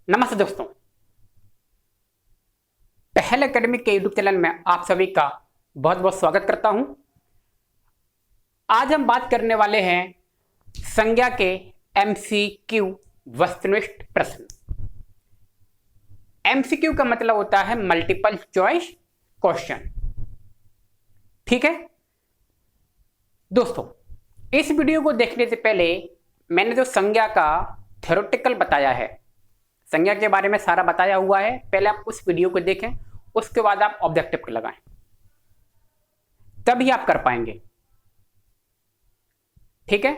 नमस्ते दोस्तों, पहल एकेडमी के यूट्यूब चैनल में आप सभी का बहुत बहुत स्वागत करता हूं। आज हम बात करने वाले हैं संज्ञा के एमसीक्यू वस्तुनिष्ठ प्रश्न। एमसीक्यू का मतलब होता है मल्टीपल चॉइस क्वेश्चन। ठीक है दोस्तों, इस वीडियो को देखने से पहले मैंने जो संज्ञा का थ्योरेटिकल बताया है, संज्ञा के बारे में सारा बताया हुआ है, पहले आप उस वीडियो को देखें, उसके बाद आप ऑब्जेक्टिव लगाएं, तभी आप कर पाएंगे। ठीक है,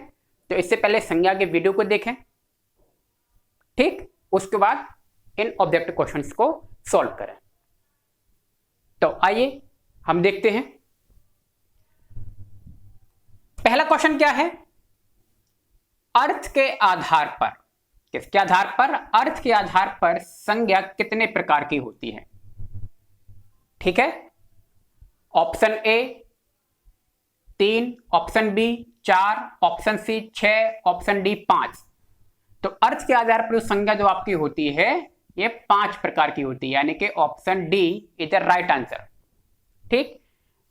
तो इससे पहले संज्ञा के वीडियो को देखें, ठीक, उसके बाद इन ऑब्जेक्टिव क्वेश्चंस को सॉल्व करें। तो आइए हम देखते हैं। पहला क्वेश्चन क्या है? अर्थ के आधार पर, किसके आधार पर? अर्थ के आधार पर संज्ञा कितने प्रकार की होती है? ठीक है, option A 3, option B 4, option C 6, option D 5। तो अर्थ के आधार पर संज्ञा जो आपकी होती है ये 5 प्रकार की होती है, यानी कि option D is the right answer. ठीक,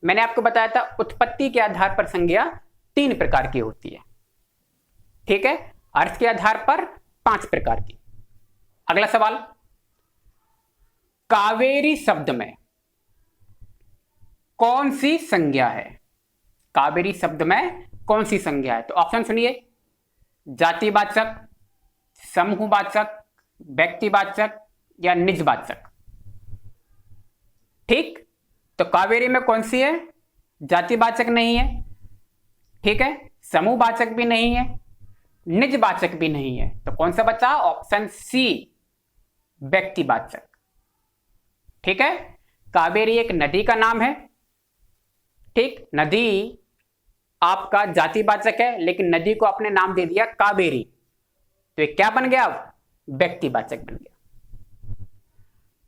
मैंने आपको बताया था उत्पत्ति के आधार पर संज्ञा 3 प्रकार की होती है। ठीक है, अर्थ के आधार पर 5 प्रकार की। अगला सवाल, कावेरी शब्द में कौन सी संज्ञा है? कावेरी शब्द में कौन सी संज्ञा है? तो ऑप्शन सुनिए, जातिवाचक, समूहवाचक, व्यक्तिवाचक या निजवाचक। ठीक, तो कावेरी में कौन सी है? जातिवाचक नहीं है, ठीक है, समूहवाचक भी नहीं है, निजवाचक भी नहीं है। तो कौन सा बचा? ऑप्शन सी, व्यक्तिवाचक। ठीक है, कावेरी एक नदी का नाम है। ठीक, नदी आपका जातिवाचक है, लेकिन नदी को आपने नाम दे दिया कावेरी, तो ये क्या बन गया? व्यक्तिवाचक बन गया।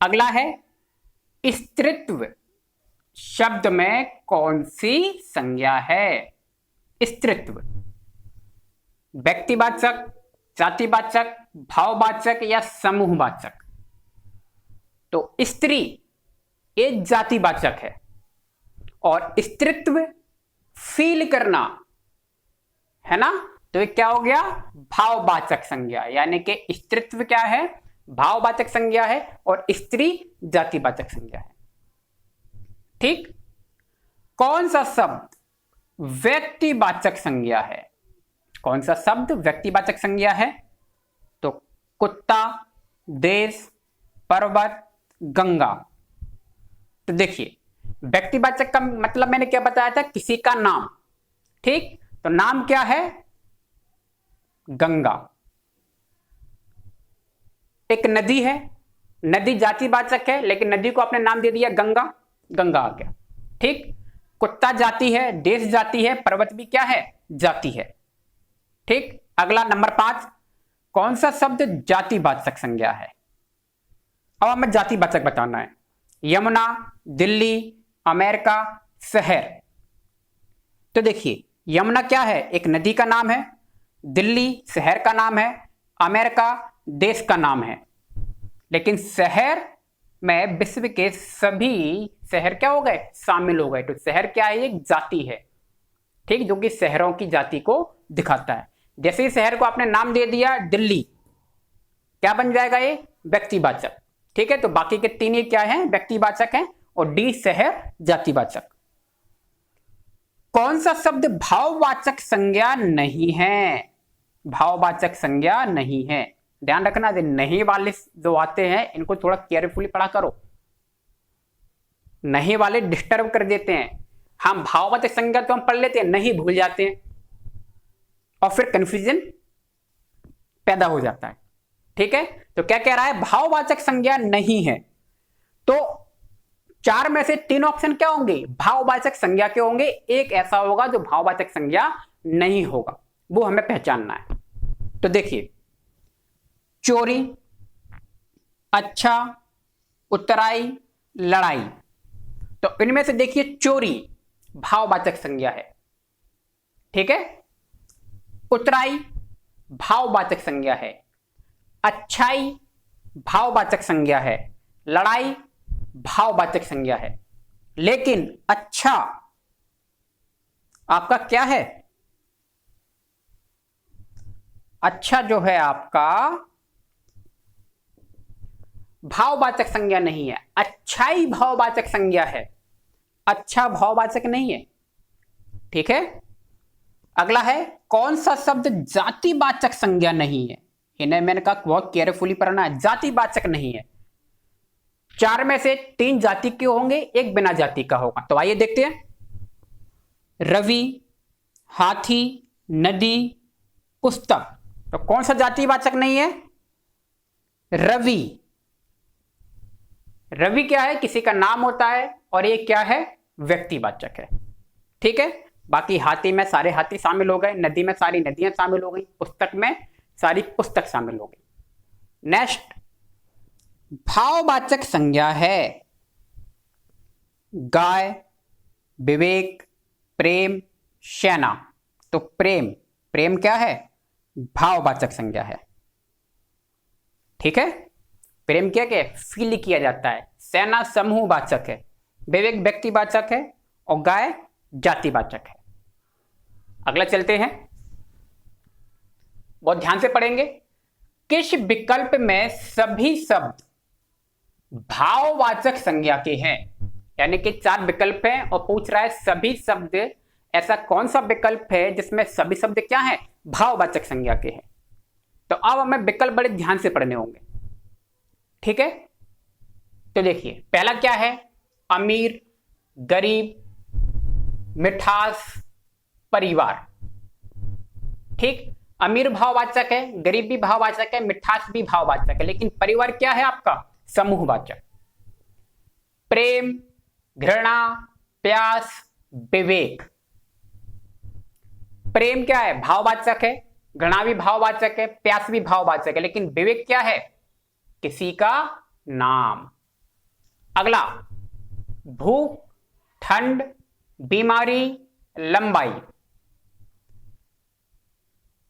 अगला है, स्त्रीत्व शब्द में कौन सी संज्ञा है? स्त्रीत्व व्यक्तिवाचक, जातिवाचक, भाववाचक या समूहवाचक? तो स्त्री ये जातिवाचक है और स्त्रीत्व फील करना है ना, तो ये क्या हो गया? भाववाचक संज्ञा, यानी कि स्त्रीत्व क्या है? भाववाचक संज्ञा है और स्त्री जातिवाचक संज्ञा है। ठीक, कौन सा शब्द व्यक्तिवाचक संज्ञा है? कौन सा शब्द व्यक्तिवाचक संज्ञा है? तो कुत्ता, देश, पर्वत, गंगा। तो देखिए, व्यक्तिवाचक का मतलब मैंने क्या बताया था? किसी का नाम। ठीक, तो नाम क्या है? गंगा। एक नदी है, नदी जातिवाचक है, लेकिन नदी को आपने नाम दे दिया गंगा, गंगा आ गया। ठीक, कुत्ता जाति है, देश जाति है, पर्वत भी क्या है? जाति है। ठीक, अगला नंबर 5, कौन सा शब्द जातिवाचक संज्ञा है? अब हमें जातिवाचक बताना है। यमुना, दिल्ली, अमेरिका, शहर। तो देखिए, यमुना क्या है? एक नदी का नाम है, दिल्ली शहर का नाम है, अमेरिका देश का नाम है। लेकिन शहर में विश्व के सभी शहर क्या हो गए? शामिल हो गए। तो शहर क्या है? एक जाति है, ठीक, जो कि शहरों की जाति को दिखाता है। जैसे ही शहर को आपने नाम दे दिया दिल्ली, क्या बन जाएगा? ये व्यक्तिवाचक। ठीक है, तो बाकी के 3 ये क्या है? व्यक्तिवाचक हैं, और डी शहर जातिवाचक। कौन सा शब्द भाववाचक संज्ञा नहीं है? भाववाचक संज्ञा नहीं है। ध्यान रखना, नहीं वाले जो आते हैं इनको थोड़ा केयरफुली पढ़ा करो, नहीं वाले डिस्टर्ब कर देते हैं। हम भाववाचक संज्ञा तो हम पढ़ लेते हैं, नहीं भूल जाते हैं और फिर कंफ्यूजन पैदा हो जाता है। ठीक है, तो क्या कह रहा है? भाववाचक संज्ञा नहीं है। तो 4 में से 3 ऑप्शन क्या होंगे? भाववाचक संज्ञा के होंगे। एक ऐसा होगा जो भाववाचक संज्ञा नहीं होगा, वो हमें पहचानना है। तो देखिए, चोरी, अच्छा, उतराई, लड़ाई। तो इनमें से देखिए, चोरी भाववाचक संज्ञा है, ठीक है, उतराई भाववाचक संज्ञा है, अच्छाई भाववाचक संज्ञा है, लड़ाई भाववाचक संज्ञा है, लेकिन अच्छा आपका क्या है? अच्छा जो है आपका भाववाचक संज्ञा नहीं है, अच्छाई भाववाचक संज्ञा है, अच्छा भाववाचक नहीं है। ठीक है, अगला है कौन सा शब्द जातिवाचक संज्ञा नहीं है? इन्हें मैंने कहा बहुत केयरफुली पढ़ना है, जातिवाचक नहीं है। 4 में से 3 जाति के होंगे, 1 बिना जाति का होगा। तो आइए देखते हैं, रवि, हाथी, नदी, पुस्तक। तो कौन सा जातिवाचक नहीं है? रवि। रवि क्या है? किसी का नाम होता है, और ये क्या है? व्यक्तिवाचक है। ठीक है, बाकी हाथी में सारे हाथी शामिल हो गए, नदी में सारी नदियां शामिल हो गई, पुस्तक में सारी पुस्तक शामिल हो गई। नेक्स्ट, भाववाचक संज्ञा है गाय, विवेक, प्रेम, सेना। तो प्रेम, प्रेम क्या है? भाववाचक संज्ञा है। ठीक है, प्रेम क्या क्या फील किया जाता है। सेना समूहवाचक है, विवेक व्यक्तिवाचक है, और गाय जातिवाचक है। अगला चलते हैं, बहुत ध्यान से पढ़ेंगे। किस विकल्प में सभी शब्द भाववाचक संज्ञा के हैं? यानी कि 4 विकल्प हैं और पूछ रहा है सभी शब्द, ऐसा कौन सा विकल्प है जिसमें सभी शब्द क्या हैं? भाववाचक संज्ञा के हैं। तो अब हमें विकल्प बड़े ध्यान से पढ़ने होंगे। ठीक है, तो देखिए पहला क्या है? अमीर, गरीब, मिठास, परिवार। ठीक, अमीर भाववाचक है, गरीब भी भाववाचक है, मिठास भी भाववाचक है, लेकिन परिवार क्या है आपका? समूहवाचक। प्रेम, घृणा, प्यास, विवेक। प्रेम क्या है? भाववाचक है, घृणा भी भाववाचक है, प्यास भी भाववाचक है, लेकिन विवेक क्या है? किसी का नाम। अगला, भूख, ठंड, बीमारी, लंबाई।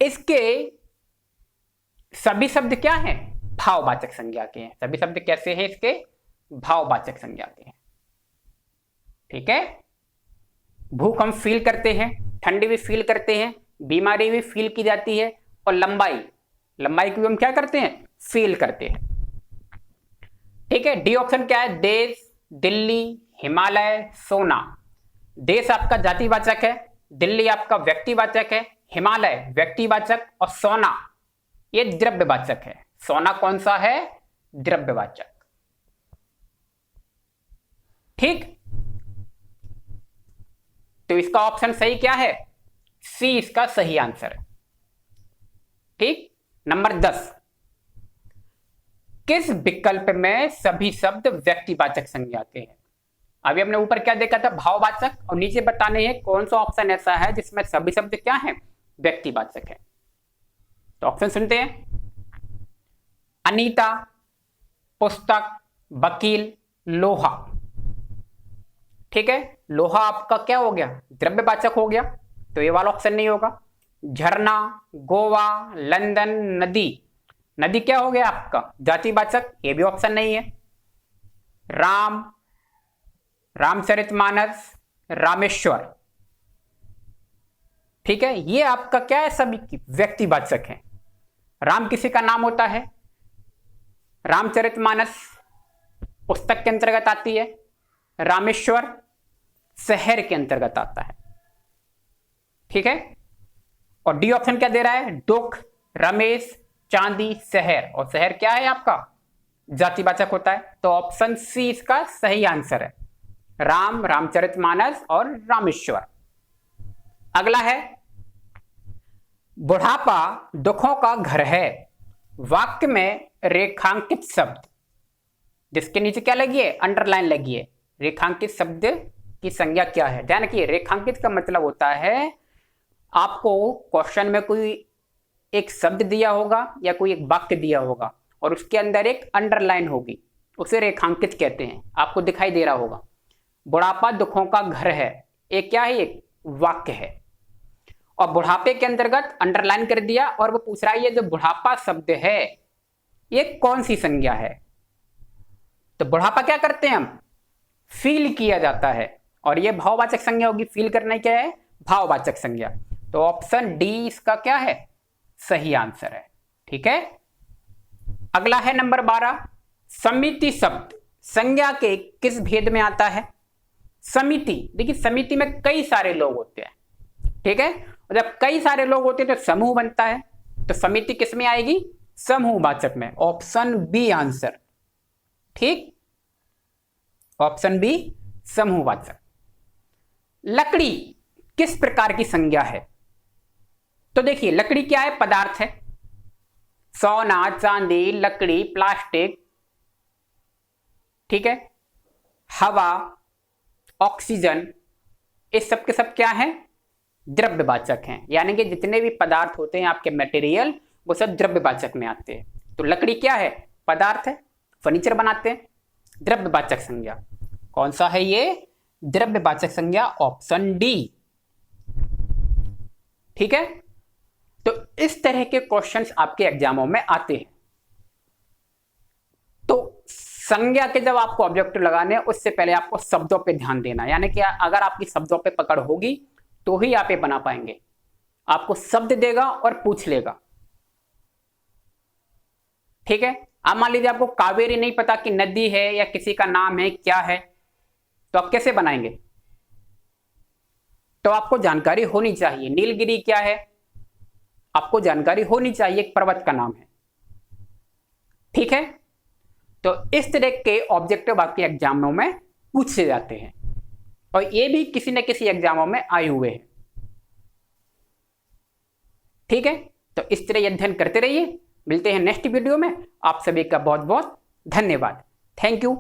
इसके सभी शब्द क्या हैं? भाववाचक संज्ञा के हैं। सभी शब्द कैसे हैं? इसके भाववाचक संज्ञा के हैं। ठीक है, भूख हम फील करते हैं, ठंडी भी फील करते हैं, बीमारी भी फील की जाती है, और लंबाई, लंबाई को हम क्या करते हैं? फील करते हैं। ठीक है, डी ऑप्शन क्या है? देश, दिल्ली, हिमालय, सोना। देश आपका जातिवाचक है, दिल्ली आपका व्यक्तिवाचक है, हिमालय व्यक्तिवाचक, और सोना ये द्रव्यवाचक है। सोना कौन सा है? द्रव्यवाचक। ठीक, तो इसका ऑप्शन सही क्या है? सी इसका सही आंसर है। ठीक, नंबर 10, किस विकल्प में सभी शब्द व्यक्तिवाचक संज्ञा के हैं? अभी हमने ऊपर क्या देखा था? भाववाचक, और नीचे बताने हैं कौन सा ऑप्शन ऐसा है जिसमें सभी शब्द क्या है? व्यक्तिवाचक है। तो ऑप्शन सुनते हैं, अनीता, पुस्तक, वकील, लोहा। ठीक है, लोहा आपका क्या हो गया? द्रव्यवाचक हो गया, तो ये वाला ऑप्शन नहीं होगा। झरना, गोवा, लंदन, नदी। नदी क्या हो गया आपका? जातिवाचक, ये भी ऑप्शन नहीं है। राम, रामचरितमानस, रामेश्वर। ठीक है, ये आपका क्या है? सभी व्यक्तिवाचक है। राम किसी का नाम होता है, रामचरितमानस पुस्तक के अंतर्गत आती है, रामेश्वर शहर के अंतर्गत आता है। ठीक है, और डी ऑप्शन क्या दे रहा है? दुख, रमेश, चांदी, शहर, और शहर क्या है आपका? जातिवाचक होता है। तो ऑप्शन सी इसका सही आंसर है, राम, रामचरितमानस और रामेश्वर। अगला है, बुढ़ापा दुखों का घर है। वाक्य में रेखांकित शब्द, जिसके नीचे क्या लगी है? अंडरलाइन लगी है। रेखांकित शब्द की संज्ञा क्या है? ध्यान रखिए, रेखांकित का मतलब होता है आपको क्वेश्चन में कोई एक शब्द दिया होगा या कोई एक वाक्य दिया होगा और उसके अंदर एक अंडरलाइन होगी, उसे रेखांकित कहते हैं। आपको दिखाई दे रहा होगा, बुढ़ापा दुखों का घर है, एक क्या है? एक वाक्य है, और बुढ़ापे के अंतर्गत अंडरलाइन कर दिया, और वो पूछ रहा है ये जो बुढ़ापा शब्द है ये कौन सी संज्ञा है? तो बुढ़ापा क्या करते हैं हम? फील किया जाता है, और ये भाववाचक संज्ञा होगी। फील करना क्या है? भाववाचक संज्ञा। तो ऑप्शन डी इसका क्या है? सही आंसर है। ठीक है। अगला है नंबर 12, समिति शब्द संज्ञा के किस भेद में आता है? समिति, देखिए समिति में कई सारे लोग होते हैं, ठीक है, और जब कई सारे लोग होते हैं तो समूह बनता है। तो समिति किस में आएगी? समूहवाचक में। Option B answer. ठीक, ऑप्शन बी समूहवाचक। लकड़ी किस प्रकार की संज्ञा है? तो देखिए लकड़ी क्या है? पदार्थ है। सोना, चांदी, लकड़ी, प्लास्टिक, ठीक है, हवा, ऑक्सीजन, इस सब के सब क्या है? द्रव्यवाचक हैं। यानी कि जितने भी पदार्थ होते हैं आपके मटेरियल, वो सब द्रव्यवाचक में आते हैं। तो लकड़ी क्या है? पदार्थ है, फर्नीचर बनाते हैं, द्रव्यवाचक संज्ञा। कौन सा है ये? द्रव्यवाचक संज्ञा, ऑप्शन डी। ठीक है। तो इस तरह के क्वेश्चंस आपके एग्जामों में आते हैं। तो संज्ञा के जब आपको ऑब्जेक्टिव लगाने हैं, उससे पहले आपको शब्दों पे ध्यान देना। यानी कि अगर आपकी शब्दों पे पकड़ होगी तो ही आप ये बना पाएंगे। आपको शब्द देगा और पूछ लेगा। ठीक है। अब मान लीजिए आपको कावेरी नहीं पता कि नदी है या किसी का नाम है, क्या है, तो आप कैसे बनाएंगे? तो आपको जानकारी होनी चाहिए। नीलगिरी क्या है? आपको जानकारी होनी चाहिए, एक पर्वत का नाम है। ठीक है। तो इस तरह के ऑब्जेक्टिव आपके एग्जामों में पूछे जाते हैं, और ये भी किसी न किसी एग्जामों में आए हुए हैं। ठीक है। तो इस तरह अध्ययन करते रहिए। मिलते हैं नेक्स्ट वीडियो में। आप सभी का बहुत बहुत धन्यवाद। Thank you.